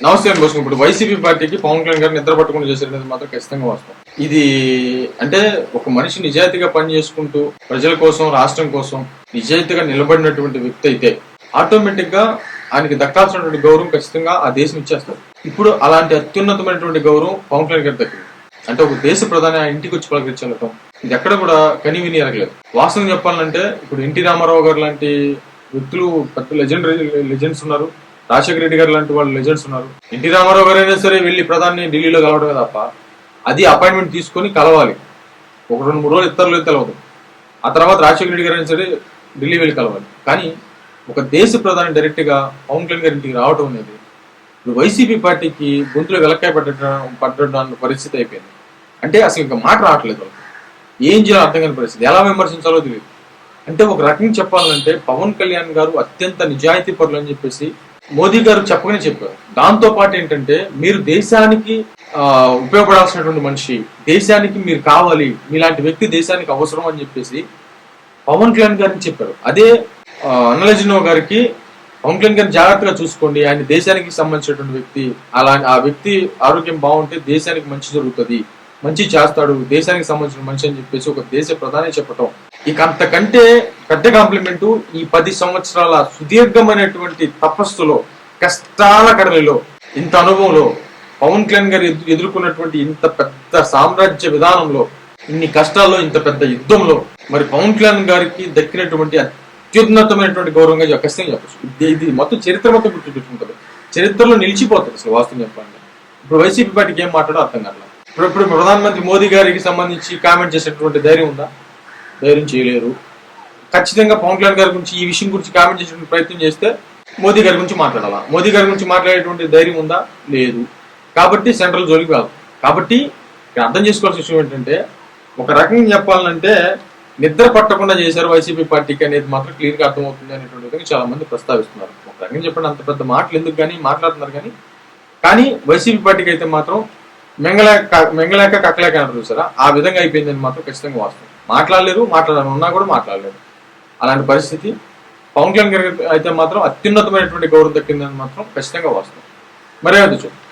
నమస్తే అండి కోసం. ఇప్పుడు వైసీపీ పార్టీకి పవన్ కళ్యాణ్ గారు నిద్ర పట్టకుండా చేసేది మాత్రం ఖచ్చితంగా వాస్తవం. ఇది అంటే ఒక మనిషి నిజాయితీగా పని చేసుకుంటూ ప్రజల కోసం, రాష్ట్రం కోసం నిజాయితీగా నిలబడినటువంటి వ్యక్తి అయితే ఆటోమేటిక్ గా ఆయనకి దక్కాల్సినటువంటి గౌరవం ఖచ్చితంగా ఆ దేశం ఇచ్చేస్తారు. ఇప్పుడు అలాంటి అత్యున్నతమైనటువంటి గౌరవం పవన్ కళ్యాణ్ గారి దక్కింది. అంటే ఒక దేశ ప్రధాని ఆ ఇంటికి వచ్చి పలకరించడం ఇది ఎక్కడ కూడా కని విని ఎరగలేదు. వాస్తవం చెప్పాలంటే ఇప్పుడు ఎన్టీ రామారావు గారు లాంటి వ్యక్తులు పెద్ద లెజెండ్స్ ఉన్నారు. రాజశేఖర రెడ్డి గారు లాంటి వాళ్ళు లెజెండ్స్ ఉన్నారు. ఎన్టీ రామారావు గారు అయినా సరే వెళ్లి ప్రధాని ఢిల్లీలో కలవడమే తప్ప అది అపాయింట్మెంట్ తీసుకొని కలవాలి. ఒక 2-3 రోజులు ఇతరులు తెలవదు. ఆ తర్వాత రాజశేఖర రెడ్డి గారు అయినా సరే ఢిల్లీ వెళ్ళి కలవాలి. కానీ ఒక దేశ ప్రధాని డైరెక్ట్ గా పవన్ కళ్యాణ్ గారి ఇంటికి రావడం అనేది ఇప్పుడు వైసీపీ పార్టీకి గొంతులో వెలక్కాయ పడ్డ పరిస్థితి అయిపోయింది. అంటే అసలు ఇంకా మాట రావట్లేదు. ఏం చేయాలో అర్థం కాని పరిస్థితి. ఎలా విమర్శించాలో తెలియదు. అంటే ఒక రకంగా చెప్పాలంటే పవన్ కళ్యాణ్ గారు అత్యంత నిజాయితీ పరులు అని చెప్పేసి మోదీ గారు చెప్పగానే చెప్పారు. దాంతో పాటు ఏంటంటే మీరు దేశానికి ఉపయోగపడాల్సినటువంటి మనిషి, దేశానికి మీరు కావాలి, మీలాంటి వ్యక్తి దేశానికి అవసరం అని చెప్పేసి పవన్ కళ్యాణ్ గారిని చెప్పారు. అదే అన్నలజినో గారికి పవన్ కళ్యాణ్ గారిని జాగ్రత్తగా చూసుకోండి, ఆయన దేశానికి సంబంధించినటువంటి వ్యక్తి, ఆ వ్యక్తి ఆరోగ్యం బాగుంటే దేశానికి మంచి జరుగుతుంది, మంచి చేస్తాడు, దేశానికి సంబంధించిన మనిషి అని చెప్పేసి ఒక దేశ ప్రధాని చెప్పటం ఇక అంతకంటే పెద్ద కాంప్లిమెంటు ఈ 10 సంవత్సరాల సుదీర్ఘమైనటువంటి తపస్సులో, కష్టాల కడలిలో, ఇంత అనుభవంలో పవన్ కళ్యాణ్ గారు ఎదుర్కొన్నటువంటి ఇంత పెద్ద సామ్రాజ్య విధానంలో, ఇన్ని కష్టాల్లో, ఇంత పెద్ద యుద్ధంలో మరి పవన్ కళ్యాణ్ గారికి దక్కినటువంటి అత్యున్నతమైనటువంటి గౌరవంగా ఖచ్చితంగా చెప్పచ్చు. ఇది మొత్తం చరిత్ర మొత్తం గుర్తుపెట్టుకుంటుంది, చరిత్రలో నిలిచిపోతుంది అసలు వాస్తవం చెప్పాలంటే. ఇప్పుడు వైసీపీ పార్టీకి ఏం మాట్లాడో అర్థం కాదు. ఇప్పుడు ప్రధానమంత్రి మోదీ గారికి సంబంధించి కామెంట్ చేసేటువంటి ధైర్యం ఉందా? ధైర్యం చేయలేరు. ఖచ్చితంగా పవన్ కళ్యాణ్ గారి గురించి ఈ విషయం గురించి కామెంట్ చేసేటువంటి ప్రయత్నం చేస్తే మోదీ గారి గురించి మాట్లాడాలా? మోదీ గారి గురించి మాట్లాడేటువంటి ధైర్యం ఉందా? లేదు. కాబట్టి సెంట్రల్ జోలికి కాదు. కాబట్టి అర్థం చేసుకోవాల్సిన విషయం ఏంటంటే ఒక రకంగా చెప్పాలంటే నిద్ర పట్టకుండా చేశారు వైసీపీ పార్టీకి అనేది మాత్రం క్లియర్ గా అర్థమవుతుంది అనేటువంటి విధంగా చాలా మంది ప్రస్తావిస్తున్నారు. ఒక రకంగా చెప్పండి, అంత పెద్ద మాటలు ఎందుకు కానీ మాట్లాడుతున్నారు. కానీ వైసీపీ పార్టీకి అయితే మాత్రం మెంగలేక కక్కలేక అంటారు చూసారా, ఆ విధంగా అయిపోయిందని మాత్రం ఖచ్చితంగా వాస్తవం. మాట్లాడలేరు, మాట్లాడాలన్నా కూడా మాట్లాడలేరు. అలాంటి పరిస్థితి. పవన్ కళ్యాణ్ గారికి అయితే మాత్రం అత్యున్నతమైనటువంటి గౌరవం దక్కిందని మాత్రం ఖచ్చితంగా వాస్తవం. మరేదో చూడండి.